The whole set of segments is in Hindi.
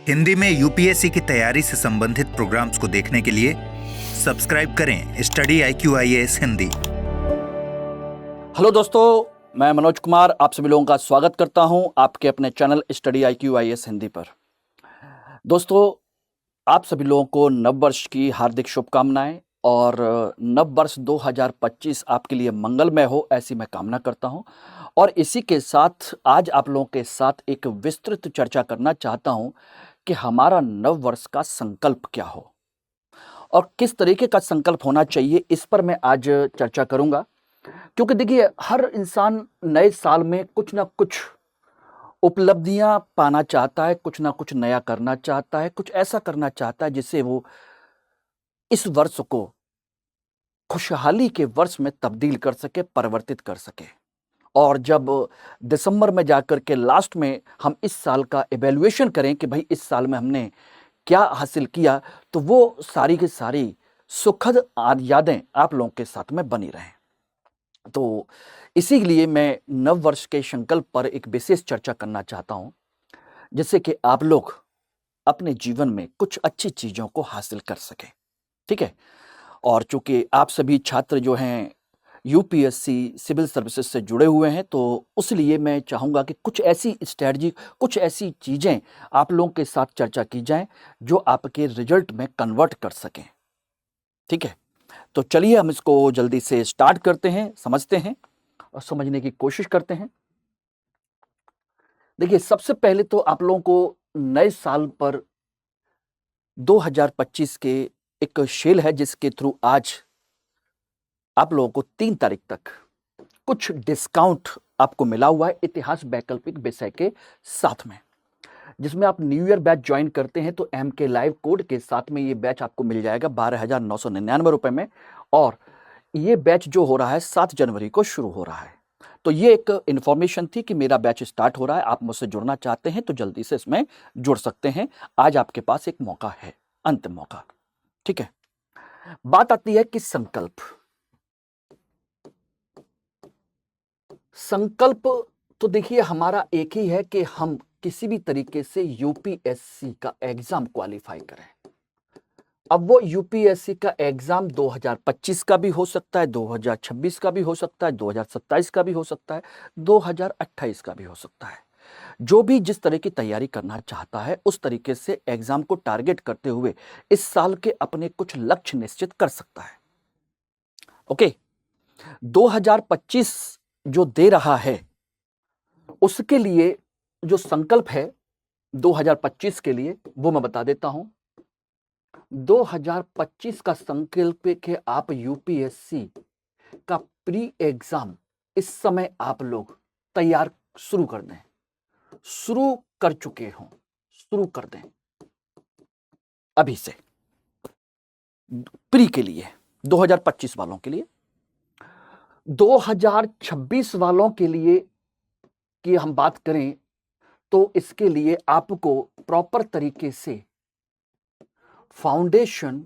हिंदी में यूपीएससी की तैयारी से संबंधित प्रोग्राम्स को देखने के लिए सब्सक्राइब करें study IQ IAS Hindi. Hello दोस्तों, मैं मनोज कुमार आप सभी लोगों का स्वागत करता हूं आपके अपने channel study IQ IAS Hindi पर। दोस्तों, आप सभी लोगों को नव वर्ष की हार्दिक शुभकामनाएं और नव वर्ष 2025 आपके लिए मंगलमय हो, ऐसी मैं कामना करता हूं। और इसी के साथ आज आप लोगों के साथ एक विस्तृत चर्चा करना चाहता हूं कि हमारा नव वर्ष का संकल्प क्या हो और किस तरीके का संकल्प होना चाहिए, इस पर मैं आज चर्चा करूंगा। क्योंकि देखिए, हर इंसान नए साल में कुछ ना कुछ उपलब्धियां पाना चाहता है, कुछ ना कुछ नया करना चाहता है, कुछ ऐसा करना चाहता है जिससे वो इस वर्ष को खुशहाली के वर्ष में तब्दील कर सके, परिवर्तित कर सके। और जब दिसंबर में जाकर के लास्ट में हम इस साल का इवैल्यूएशन करें कि भाई इस साल में हमने क्या हासिल किया, तो वो सारी की सारी सुखद यादें आप लोगों के साथ में बनी रहें। तो इसीलिए मैं नव वर्ष के संकल्प पर एक विशेष चर्चा करना चाहता हूं, जिससे कि आप लोग अपने जीवन में कुछ अच्छी चीजों को हासिल कर सकें। ठीक है। और चूंकि आप सभी छात्र जो हैं यूपीएससी सिविल सर्विसेज से जुड़े हुए हैं, तो उसलिए मैं चाहूंगा कि कुछ ऐसी स्ट्रैटेजी, कुछ ऐसी चीजें आप लोगों के साथ चर्चा की जाए जो आपके रिजल्ट में कन्वर्ट कर सकें। ठीक है। तो चलिए हम इसको जल्दी से स्टार्ट करते हैं, समझते हैं और समझने की कोशिश करते हैं। देखिए, सबसे पहले तो आप लोगों को नए साल पर 2025 के एक सेल है जिसके थ्रू आज आप लोगों को 3 तारीख तक कुछ डिस्काउंट आपको मिला हुआ है इतिहास वैकल्पिक विषय के साथ में, जिसमें आप न्यू ईयर बैच ज्वाइन करते हैं तो MK लाइव कोड के साथ में ये बैच आपको मिल जाएगा 12,999 रुपए में। और ये बैच जो हो रहा है 7 जनवरी को शुरू हो रहा है। तो ये एक इंफॉर्मेशन थी कि मेरा बैच स्टार्ट हो रहा है, आप मुझसे जुड़ना चाहते हैं तो जल्दी से इसमें जुड़ सकते हैं। आज आपके पास एक मौका है, अंतिम मौका। ठीक है। बात आती है कि संकल्प तो देखिए, हमारा एक ही है कि हम किसी भी तरीके से यूपीएससी का एग्जाम क्वालिफाई करें। अब वो यूपीएससी का एग्जाम 2025 का भी हो सकता है, 2026 का भी हो सकता है, 2027 का भी हो सकता है, 2028 का भी हो सकता है। जो भी जिस तरह की तैयारी करना चाहता है उस तरीके से एग्जाम को टारगेट करते हुए इस साल के अपने कुछ लक्ष्य निश्चित कर सकता है। ओके। 2025 जो दे रहा है उसके लिए जो संकल्प है 2025 के लिए, वो मैं बता देता हूं। 2025 का संकल्प है कि आप यूपीएससी का प्री एग्जाम इस समय आप लोग तैयार शुरू कर दें, शुरू कर चुके हों, शुरू कर दें अभी से। प्री के लिए 2025 वालों के लिए, 2026 वालों के लिए की हम बात करें तो इसके लिए आपको प्रॉपर तरीके से फाउंडेशन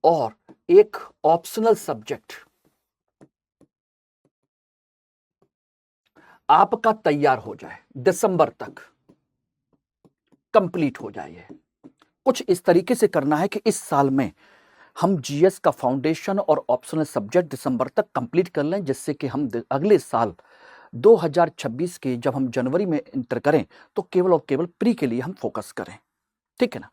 और एक ऑप्शनल सब्जेक्ट आपका तैयार हो जाए, दिसंबर तक कंप्लीट हो जाए। कुछ इस तरीके से करना है कि इस साल में हम जीएस का फाउंडेशन और ऑप्शनल सब्जेक्ट दिसंबर तक कंप्लीट कर लें, जिससे कि हम अगले साल 2026 के जब हम जनवरी में इंटर करें तो केवल और केवल प्री के लिए हम फोकस करें। ठीक है ना।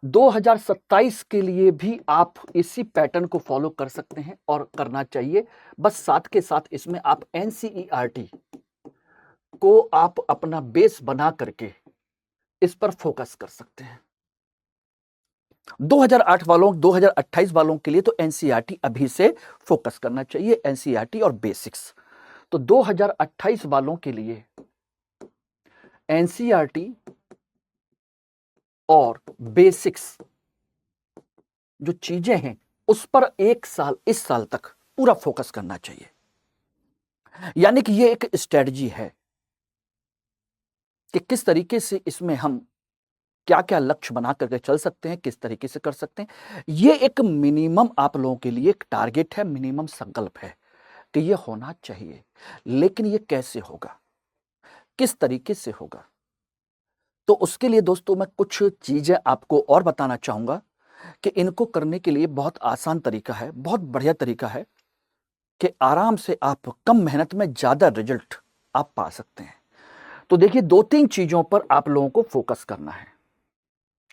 2027 के लिए भी आप इसी पैटर्न को फॉलो कर सकते हैं और करना चाहिए। बस साथ के साथ इसमें आप एनसीईआरटी को आप अपना बेस बना करके इस पर फोकस कर सकते हैं। 2008 वालों 2028 वालों के लिए तो एनसीईआरटी अभी से फोकस करना चाहिए, एनसीईआरटी और बेसिक्स। तो 2028 वालों के लिए एनसीईआरटी और बेसिक्स जो चीजें हैं उस पर एक साल, इस साल तक पूरा फोकस करना चाहिए। यानी कि ये एक स्ट्रेटजी है कि किस तरीके से इसमें हम क्या क्या लक्ष्य बना करके चल सकते हैं, किस तरीके से कर सकते हैं। ये एक मिनिमम आप लोगों के लिए एक टारगेट है, मिनिमम संकल्प है कि ये होना चाहिए। लेकिन ये कैसे होगा, किस तरीके से होगा, तो उसके लिए दोस्तों मैं कुछ चीजें आपको और बताना चाहूंगा कि इनको करने के लिए बहुत आसान तरीका है, बहुत बढ़िया तरीका है कि आराम से आप कम मेहनत में ज्यादा रिजल्ट आप पा सकते हैं। तो देखिए, 2-3 चीजों पर आप लोगों को फोकस करना है।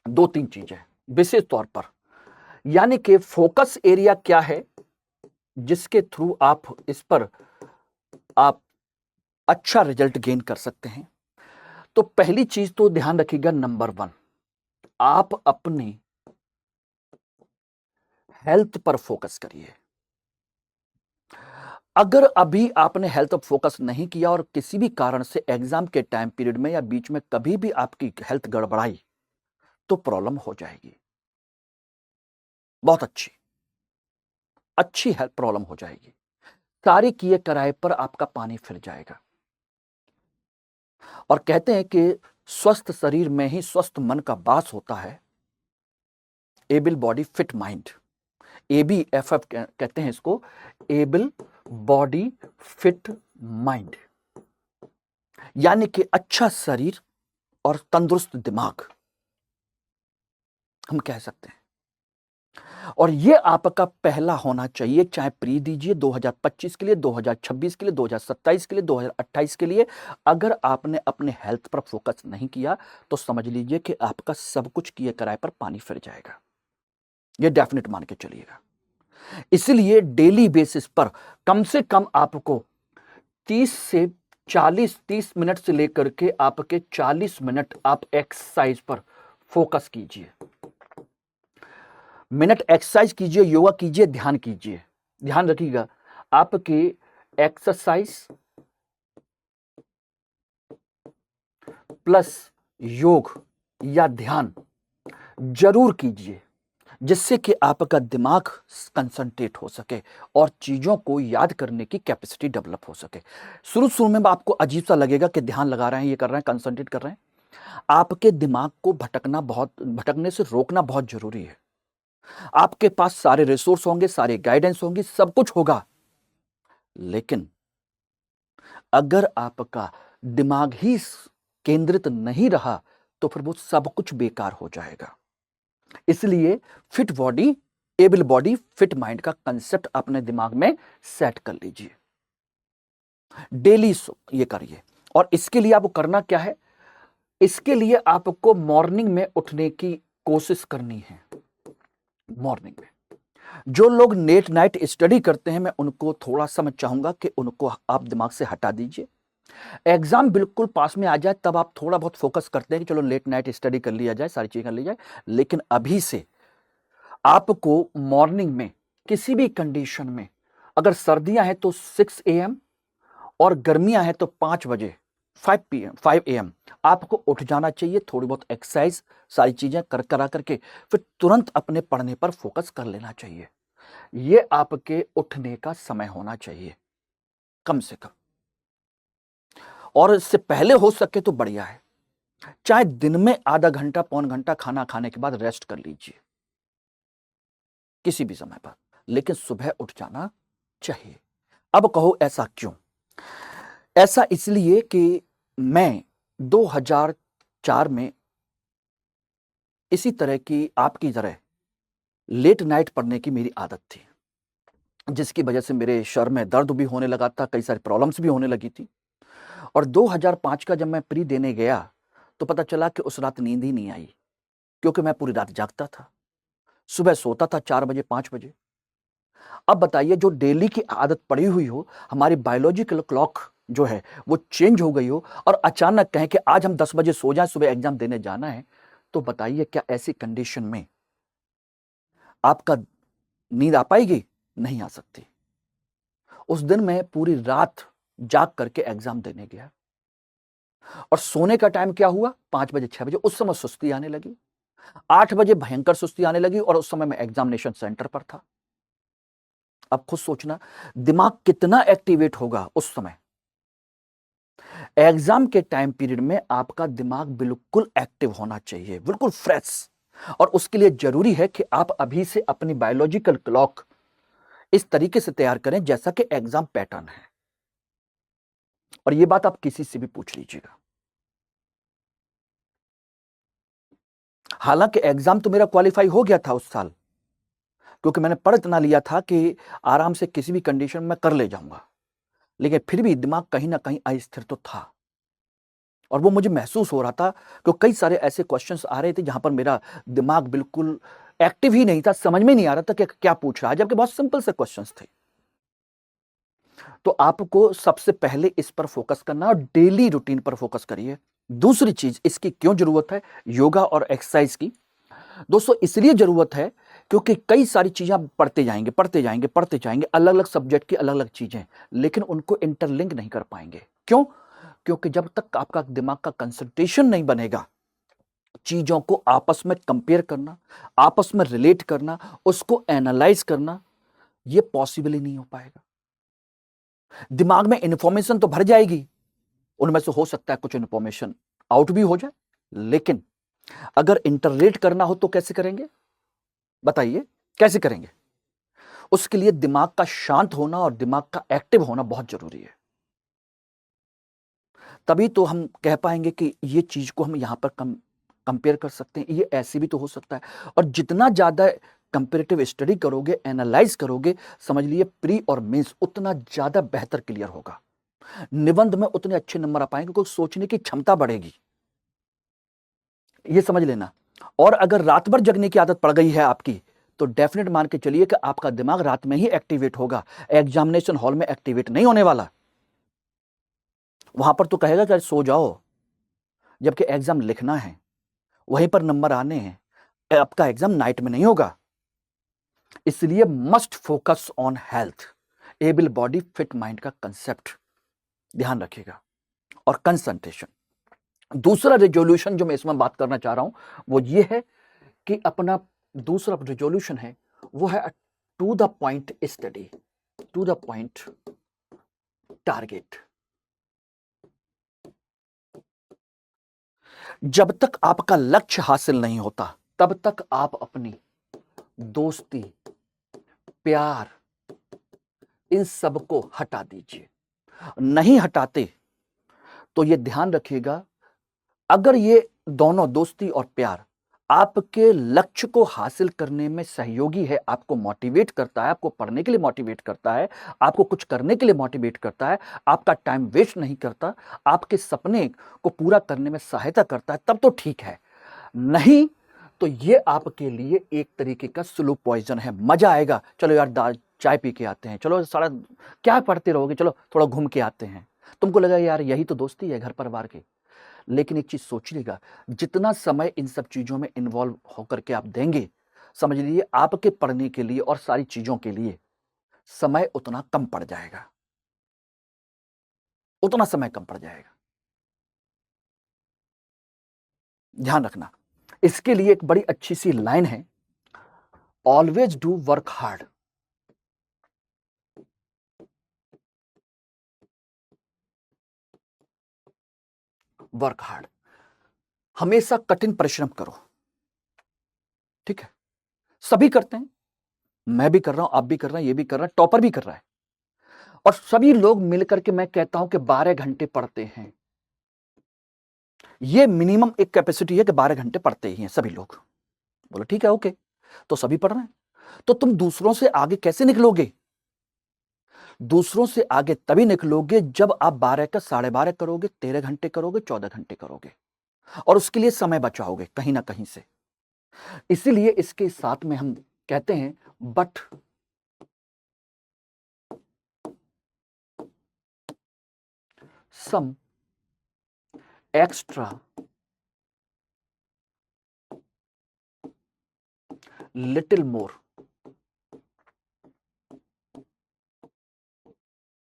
2-3 चीजें विशेष तौर पर, यानी कि फोकस एरिया क्या है जिसके थ्रू आप इस पर आप अच्छा रिजल्ट गेन कर सकते हैं। तो पहली चीज तो ध्यान रखिएगा, नंबर 1, आप अपनी हेल्थ पर फोकस करिए। अगर अभी आपने हेल्थ पर फोकस नहीं किया और किसी भी कारण से एग्जाम के टाइम पीरियड में या बीच में कभी भी आपकी हेल्थ गड़बड़ाई, तो प्रॉब्लम हो जाएगी, बहुत अच्छी हेल्थ प्रॉब्लम हो जाएगी। सारे किए कराए पर आपका पानी फिर जाएगा। और कहते हैं कि स्वस्थ शरीर में ही स्वस्थ मन का वास होता है। Able body fit mind, ABFF कहते हैं इसको, एबल बॉडी फिट माइंड, यानी कि अच्छा शरीर और तंदुरुस्त दिमाग हम कह सकते हैं। और ये आपका पहला होना चाहिए, चाहे प्री दीजिए 2025 के लिए, 2026 के लिए, 2027 के लिए, 2028 के लिए। अगर आपने अपने हेल्थ पर फोकस नहीं किया तो समझ लीजिए कि आपका सब कुछ किए कराए पर पानी फिर जाएगा। ये डेफिनेट मान के चलिएगा। इसलिए डेली बेसिस पर कम से कम आपको 30 मिनट से लेकर के आपके 40 मिनट आप एक्सरसाइज पर फोकस कीजिए। मिनट एक्सरसाइज कीजिए, योगा कीजिए, ध्यान कीजिए। ध्यान रखिएगा, आपके एक्सरसाइज प्लस योग या ध्यान जरूर कीजिए, जिससे कि आपका दिमाग कंसंट्रेट हो सके और चीजों को याद करने की कैपेसिटी डेवलप हो सके। शुरू में आपको अजीब सा लगेगा कि ध्यान लगा रहे हैं, ये कर रहे हैं, कंसंट्रेट कर रहे हैं। आपके दिमाग को भटकने से रोकना बहुत जरूरी है। आपके पास सारे रिसोर्स होंगे, सारे गाइडेंस होंगे, सब कुछ होगा, लेकिन अगर आपका दिमाग ही केंद्रित नहीं रहा तो फिर वो सब कुछ बेकार हो जाएगा। इसलिए fit body able body fit mind का कंसेप्ट अपने दिमाग में सेट कर लीजिए। डेली ये करिए। और इसके लिए आपको करना क्या है, इसके लिए आपको मॉर्निंग में उठने की कोशिश करनी है। मॉर्निंग में जो लोग नेट नाइट स्टडी करते हैं, मैं उनको थोड़ा सा मैं चाहूंगा कि उनको आप दिमाग से हटा दीजिए। एग्जाम बिल्कुल पास में आ जाए तब आप थोड़ा बहुत फोकस करते हैं कि चलो लेट नाइट स्टडी कर लिया जाए, सारी चीजें कर ली जाए। लेकिन अभी से आपको मॉर्निंग में किसी भी कंडीशन में, अगर सर्दियां हैं तो 6 AM और गर्मियां हैं तो 5 बजे 5 AM आपको उठ जाना चाहिए। थोड़ी बहुत एक्सरसाइज, सारी चीजें करा करके फिर तुरंत अपने पढ़ने पर फोकस कर लेना चाहिए। यह आपके उठने का समय होना चाहिए कम से कम, और इससे पहले हो सके तो बढ़िया है। चाहे दिन में आधा घंटा पौन घंटा खाना खाने के बाद रेस्ट कर लीजिए किसी भी समय पर, लेकिन सुबह उठ जाना चाहिए। अब कहो ऐसा क्यों? ऐसा इसलिए कि मैं 2004 में इसी तरह की, आपकी तरह लेट नाइट पढ़ने की मेरी आदत थी, जिसकी वजह से मेरे सर में दर्द भी होने लगा था, कई सारी प्रॉब्लम्स भी होने लगी थी। और 2005 का जब मैं प्री देने गया तो पता चला कि उस रात नींद ही नहीं आई, क्योंकि मैं पूरी रात जागता था, सुबह सोता था 4 बजे 5 बजे। अब बताइए, जो डेली की आदत पड़ी हुई हो, हमारी बायोलॉजिकल क्लॉक जो है वो चेंज हो गई हो, और अचानक कहें कि आज हम 10 बजे सो जाएं, सुबह एग्जाम देने जाना है, तो बताइए क्या ऐसी कंडीशन में आपका नींद आ पाएगी? नहीं आ सकती। उस दिन मैं पूरी रात जाग करके एग्जाम देने गया, और सोने का टाइम क्या हुआ, 5 बजे 6 बजे। उस समय सुस्ती आने लगी, 8 बजे भयंकर सुस्ती आने लगी, और उस समय मैं एग्जामिनेशन सेंटर पर था। अब खुद सोचना, दिमाग कितना एक्टिवेट होगा उस समय। एग्जाम के टाइम पीरियड में आपका दिमाग बिल्कुल एक्टिव होना चाहिए, बिल्कुल फ्रेश। और उसके लिए जरूरी है कि आप अभी से अपनी बायोलॉजिकल क्लॉक इस तरीके से तैयार करें जैसा कि एग्जाम पैटर्न है। और यह बात आप किसी से भी पूछ लीजिएगा। हालांकि एग्जाम तो मेरा क्वालिफाई हो गया था उस साल, क्योंकि मैंने पढ़ इतना लिया था कि आराम से किसी भी कंडीशन में कर ले जाऊंगा, लेकिन फिर भी दिमाग कहीं ना कहीं अस्थिर तो था। और वो मुझे महसूस हो रहा था कि कई सारे ऐसे क्वेश्चंस आ रहे थे जहां पर मेरा दिमाग बिल्कुल एक्टिव ही नहीं था, समझ में नहीं आ रहा था कि क्या पूछ रहा है, जबकि बहुत सिंपल से क्वेश्चंस थे। तो आपको सबसे पहले इस पर फोकस करना और डेली रूटीन पर फोकस करिए। दूसरी चीज, इसकी क्यों जरूरत है योगा और एक्सरसाइज की? दोस्तों, इसलिए जरूरत है क्योंकि कई सारी चीजें आप पढ़ते जाएंगे पढ़ते जाएंगे पढ़ते जाएंगे, अलग अलग सब्जेक्ट की अलग अलग चीजें, लेकिन उनको इंटरलिंक नहीं कर पाएंगे। क्यों? क्योंकि जब तक आपका दिमाग का कंसंट्रेशन नहीं बनेगा, चीजों को आपस में कंपेयर करना, आपस में रिलेट करना, उसको एनालाइज करना, यह पॉसिबल ही नहीं हो पाएगा। दिमाग में इंफॉर्मेशन तो भर जाएगी, उनमें से हो सकता है कुछ इंफॉर्मेशन आउट भी हो जाए, लेकिन अगर इंटरलेट करना हो तो कैसे करेंगे? बताइए कैसे करेंगे? उसके लिए दिमाग का शांत होना और दिमाग का एक्टिव होना बहुत जरूरी है। तभी तो हम कह पाएंगे कि ये चीज को हम यहां पर कंपेयर कर सकते हैं, ये ऐसे भी तो हो सकता है। और जितना ज्यादा कंपेरेटिव स्टडी करोगे, एनालाइज करोगे, समझ लिए प्री और मेंस, उतना ज्यादा बेहतर क्लियर होगा। निबंध में उतने अच्छे नंबर आ पाएंगे क्योंकि सोचने की क्षमता बढ़ेगी, ये समझ लेना। और अगर रात भर जगने की आदत पड़ गई है आपकी, तो डेफिनेट मान के चलिए कि आपका दिमाग रात में ही एक्टिवेट होगा, एग्जामिनेशन हॉल में एक्टिवेट नहीं होने वाला। वहां पर तो कहेगा कि सो जाओ, जबकि एग्जाम लिखना है, वहीं पर नंबर आने हैं। आपका एग्जाम नाइट में नहीं होगा। इसलिए must focus on health, able body fit mind का कंसेप्ट ध्यान रखिएगा, और कंसंट्रेशन। दूसरा रेजोल्यूशन जो मैं इसमें बात करना चाह रहा हूं वो ये है कि अपना दूसरा रेजोल्यूशन है वो है to the point study, to the point target. जब तक आपका लक्ष्य हासिल नहीं होता तब तक आप अपनी दोस्ती, प्यार, इन सब को हटा दीजिए। नहीं हटाते तो ये ध्यान रखिएगा, अगर ये दोनों दोस्ती और प्यार आपके लक्ष्य को हासिल करने में सहयोगी है, आपको मोटिवेट करता है, आपको पढ़ने के लिए मोटिवेट करता है, आपको कुछ करने के लिए मोटिवेट करता है, आपका टाइम वेस्ट नहीं करता, आपके सपने को पूरा करने में सहायता करता है, तब तो ठीक है। नहीं तो ये आपके लिए एक तरीके का स्लो पॉइजन है। मजा आएगा, चलो यार दाल चाय पी के आते हैं, चलो सारा क्या पढ़ते रहोगे, चलो थोड़ा घूम के आते हैं। तुमको लगा यार यही तो दोस्ती है घर परिवार की। लेकिन एक चीज सोचिएगा, जितना समय इन सब चीजों में इन्वॉल्व होकर के आप देंगे, समझ लीजिए आपके पढ़ने के लिए और सारी चीजों के लिए समय उतना कम पड़ जाएगा, उतना समय कम पड़ जाएगा। ध्यान रखना। इसके लिए एक बड़ी अच्छी सी लाइन है, always do work hard. Work hard, हमेशा कठिन परिश्रम करो। ठीक है, सभी करते हैं, मैं भी कर रहा हूं, आप भी कर रहे हैं, ये भी कर रहा है, टॉपर भी कर रहा है, और सभी लोग मिलकर के मैं कहता हूं कि 12 घंटे पढ़ते हैं। ये मिनिमम एक कैपेसिटी है कि 12 घंटे पढ़ते ही हैं सभी लोग। बोलो ठीक है, ओके, तो सभी पढ़ रहे हैं, तो तुम दूसरों से आगे कैसे निकलोगे? दूसरों से आगे तभी निकलोगे जब आप 12 का 12.5 करोगे, 13 घंटे करोगे, 14 घंटे करोगे, और उसके लिए समय बचाओगे कहीं ना कहीं से। इसीलिए इसके साथ में हम कहते हैं but some extra little more,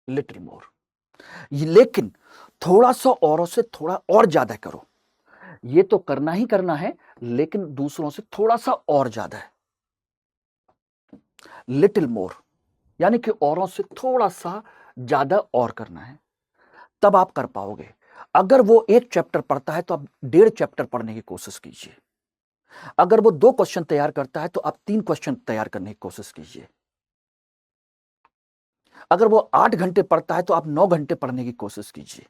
little more, लेकिन थोड़ा सा औरों से थोड़ा और ज्यादा करो। ये तो करना ही करना है, लेकिन दूसरों से थोड़ा सा और ज्यादा है। लिटिल मोर यानी कि औरों से थोड़ा सा ज्यादा और करना है, तब आप कर पाओगे। अगर वो एक चैप्टर पढ़ता है तो आप 1.5 चैप्टर पढ़ने की कोशिश कीजिए। अगर वो 2 क्वेश्चन तैयार करता है तो आप 3 क्वेश्चन तैयार करने की कोशिश कीजिए। अगर वो 8 घंटे पढ़ता है तो आप 9 घंटे पढ़ने की कोशिश कीजिए।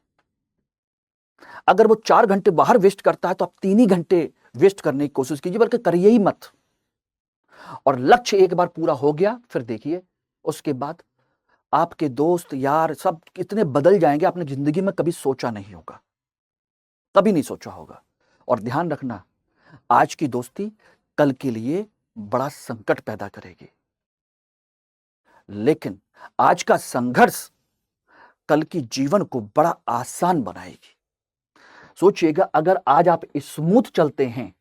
अगर वो 4 घंटे बाहर वेस्ट करता है तो आप 3 ही घंटे वेस्ट करने की कोशिश कीजिए, बल्कि करिए ही मत। और लक्ष्य एक बार पूरा हो गया, फिर देखिए उसके बाद आपके दोस्त यार सब कितने बदल जाएंगे, आपने जिंदगी में कभी सोचा नहीं होगा, कभी नहीं सोचा होगा। और ध्यान रखना, आज की दोस्ती कल के लिए बड़ा संकट पैदा करेगी, लेकिन आज का संघर्ष कल की जीवन को बड़ा आसान बनाएगी। सोचिएगा, अगर आज आप स्मूथ चलते हैं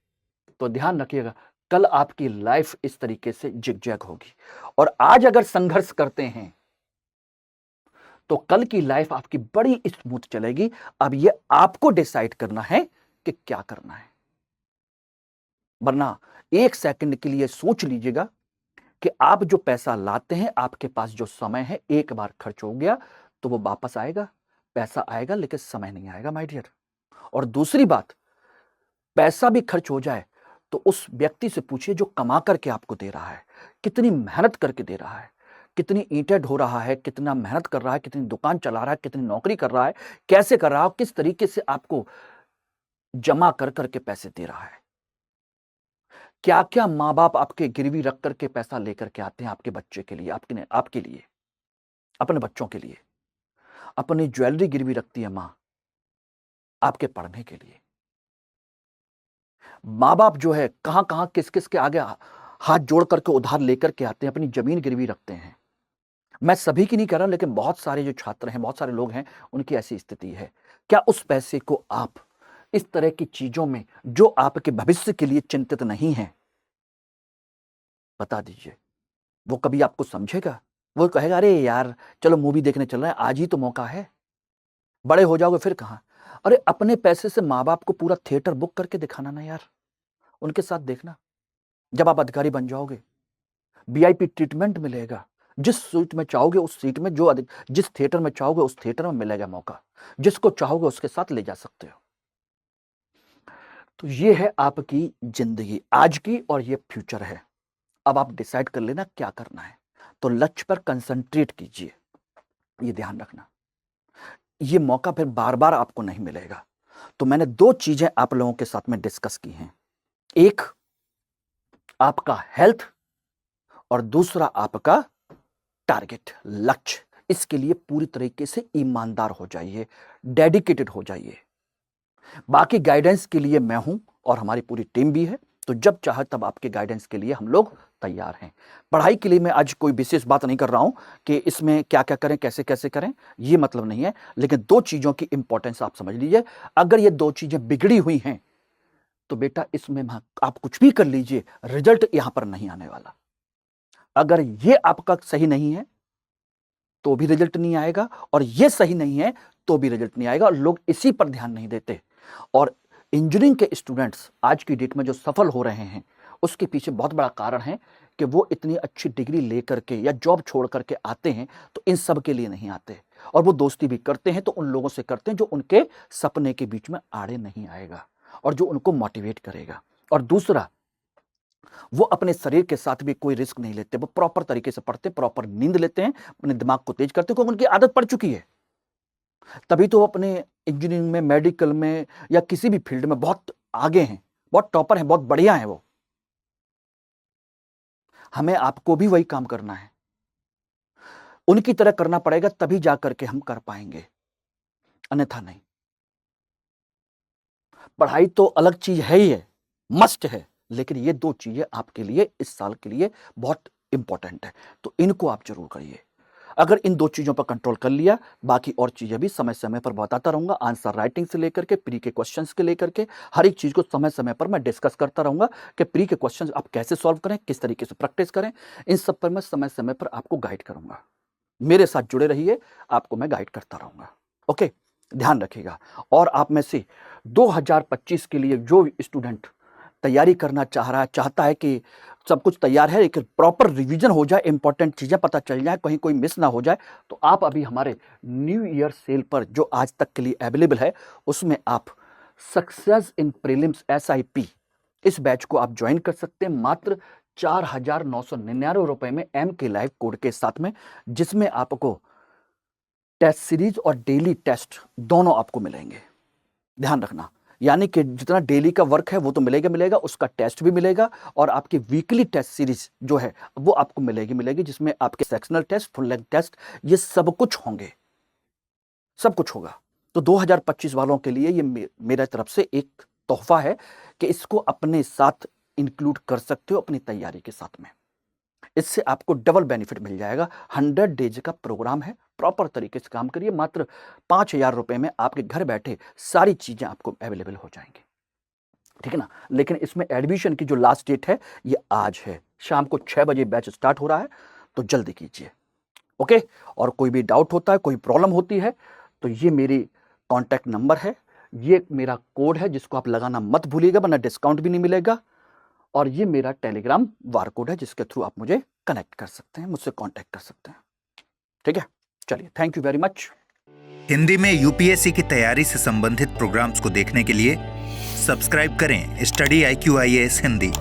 तो ध्यान रखिएगा कल आपकी लाइफ इस तरीके से जिगजैग होगी। और आज अगर संघर्ष करते हैं तो कल की लाइफ आपकी बड़ी स्मूथ चलेगी। अब ये आपको डिसाइड करना है कि क्या करना है, वरना एक सेकंड के लिए सोच लीजिएगा कि आप जो पैसा लाते हैं, आपके पास जो समय है, एक बार खर्च हो गया तो वो वापस आएगा। पैसा आएगा लेकिन समय नहीं आएगा माय डियर। और दूसरी बात, पैसा भी खर्च हो जाए तो उस व्यक्ति से पूछिए जो कमा करके आपको दे रहा है, कितनी मेहनत करके दे रहा है, कितनी ईंटें ढो रहा है, कितना मेहनत कर रहा है, कितनी दुकान चला रहा है, कितनी नौकरी कर रहा है, कैसे कर रहा है, किस तरीके से आपको जमा कर करके पैसे दे रहा है। क्या क्या माँ बाप आपके गिरवी रख करके पैसा लेकर के आते हैं आपके बच्चे के लिए, आपके लिए, अपने बच्चों के लिए। अपनी ज्वेलरी गिरवी रखती है माँ आपके पढ़ने के लिए। माँ बाप जो है कहां कहां किस किस के आगे हाथ जोड़ करके उधार लेकर के आते हैं, अपनी जमीन गिरवी रखते हैं। मैं सभी की नहीं कह रहा, लेकिन बहुत सारे जो छात्र हैं, बहुत सारे लोग हैं, उनकी ऐसी स्थिति है। क्या उस पैसे को आप इस तरह की चीजों में जो आपके भविष्य के लिए चिंतित नहीं है, बता दीजिए, वो कभी आपको समझेगा? वो कहेगा अरे यार चलो मूवी देखने चल रहे हैं, आज ही तो मौका है, बड़े हो जाओगे फिर कहां। अरे अपने पैसे से माँ बाप को पूरा थिएटर बुक करके दिखाना ना यार, उनके साथ देखना। जब आप अधिकारी बन जाओगे, वीआईपी ट्रीटमेंट मिलेगा, जिस सीट में चाहोगे उस सीट में, जिस थिएटर में चाहोगे उस थिएटर में मिलेगा मौका, जिसको चाहोगे उसके साथ ले जा सकते हो। तो ये है आपकी जिंदगी आज की, और ये फ्यूचर है। अब आप डिसाइड कर लेना क्या करना है। तो लक्ष्य पर कंसंट्रेट कीजिए, ये ध्यान रखना, ये मौका फिर बार बार आपको नहीं मिलेगा। तो मैंने दो चीजें आप लोगों के साथ में डिस्कस की हैं, एक आपका हेल्थ और दूसरा आपका टारगेट, लक्ष्य। इसके लिए पूरी तरीके से ईमानदार हो जाइए, डेडिकेटेड हो जाइए। बाकी गाइडेंस के लिए मैं हूं और हमारी पूरी टीम भी है, तो जब चाहे तब आपके गाइडेंस के लिए हम लोग तैयार हैं। पढ़ाई के लिए मैं आज कोई विशेष बात नहीं कर रहा हूं कि इसमें क्या क्या करें, कैसे कैसे करें, ये मतलब नहीं है, लेकिन दो चीजों की इंपॉर्टेंस आप समझ लीजिए। अगर ये दो चीजें बिगड़ी हुई हैं तो बेटा इसमें आप कुछ भी कर लीजिए, रिजल्ट यहां पर नहीं आने वाला। अगर ये आपका सही नहीं है तो भी रिजल्ट नहीं आएगा, और ये सही नहीं है तो भी रिजल्ट नहीं आएगा, और लोग इसी पर ध्यान नहीं देते। और इंजीनियरिंग के स्टूडेंट्स आज की डेट में जो सफल हो रहे हैं, उसके पीछे बहुत बड़ा कारण है कि वो इतनी अच्छी डिग्री लेकर के या जॉब छोड़ करके आते हैं, तो इन सब के लिए नहीं आते। और वो दोस्ती भी करते हैं तो उन लोगों से करते हैं जो उनके सपने के बीच में आड़े नहीं आएगा और जो उनको मोटिवेट करेगा। और दूसरा, वो अपने शरीर के साथ भी कोई रिस्क नहीं लेते, वो प्रॉपर तरीके से पढ़ते, प्रॉपर नींद लेते हैं, अपने दिमाग को तेज करते हैं, क्योंकि उनकी आदत पड़ चुकी है। तभी तो वो अपने इंजीनियरिंग में, मेडिकल में या किसी भी फील्ड में बहुत आगे हैं, बहुत टॉपर हैं, बहुत बढ़िया हैं वो। हमें आपको भी वही काम करना है, उनकी तरह करना पड़ेगा, तभी जा करके हम कर पाएंगे, अन्यथा नहीं। पढ़ाई तो अलग चीज है ही है, मस्ट है, लेकिन ये दो चीजें आपके लिए इस साल के लिए बहुत इंपॉर्टेंट है, तो इनको आप जरूर करिए। अगर इन दो चीजों पर कंट्रोल कर लिया, बाकी और चीजें भी समय समय पर बताता रहूंगा। आंसर राइटिंग से लेकर के प्री के क्वेश्चंस के लेकर के हर एक चीज को समय समय पर मैं डिस्कस करता रहूंगा कि प्री के क्वेश्चंस आप कैसे सॉल्व करें, किस तरीके से प्रैक्टिस करें, इन सब पर मैं समय समय पर आपको गाइड करूंगा। मेरे साथ जुड़े रहिए, आपको मैं गाइड करता रहूंगा। ओके, ध्यान रखिएगा। और आप में से 2025 के लिए जो स्टूडेंट तैयारी करना चाहता है कि सब कुछ तैयार है, लेकिन प्रॉपर रिवीजन हो जाए, इंपॉर्टेंट चीजें पता चल जाए, कहीं कोई मिस ना हो जाए, तो आप अभी हमारे न्यू ईयर सेल पर जो आज तक के लिए अवेलेबल है, उसमें आप सक्सेस इन प्रीलिम्स SIP इस बैच को आप ज्वाइन कर सकते हैं मात्र 4,999 रुपए में, MK लाइव कोड के साथ में, जिसमें आपको टेस्ट सीरीज और डेली टेस्ट दोनों आपको मिलेंगे। ध्यान रखना, यानी कि जितना डेली का वर्क है वो तो मिलेगा, उसका टेस्ट भी मिलेगा और आपकी वीकली टेस्ट सीरीज जो है वो आपको मिलेगी, जिसमें आपके sectional test, full length test, ये सब कुछ होंगे, सब कुछ होगा। तो 2025 वालों के लिए ये मेरे तरफ से एक तोहफा है कि इसको अपने साथ इंक्लूड कर सकते हो अपनी तैयारी के साथ में। इससे आपको डबल बेनिफिट मिल जाएगा। 100 डेज का प्रोग्राम है, प्रॉपर तरीके से काम करिए। मात्र 5,000 रुपए में आपके घर बैठे सारी चीजें आपको अवेलेबल हो जाएंगी, ठीक है ना। लेकिन इसमें एडमिशन की जो लास्ट डेट है ये आज है, शाम को 6 बजे बैच स्टार्ट हो रहा है, तो जल्दी कीजिए, ओके। और कोई भी डाउट होता है, कोई प्रॉब्लम होती है, तो ये मेरी कॉन्टैक्ट नंबर है, ये मेरा कोड है जिसको आप लगाना मत भूलिएगा, वरना डिस्काउंट भी नहीं मिलेगा। और ये मेरा टेलीग्राम वार कोड है जिसके थ्रू आप मुझे कनेक्ट कर सकते हैं, मुझसे कांटेक्ट कर सकते हैं, ठीक है। चलिए, thank you very much. Hindi में यूपीएससी की तैयारी से संबंधित प्रोग्राम्स को देखने के लिए सब्सक्राइब करें स्टडी IQ IAS हिंदी।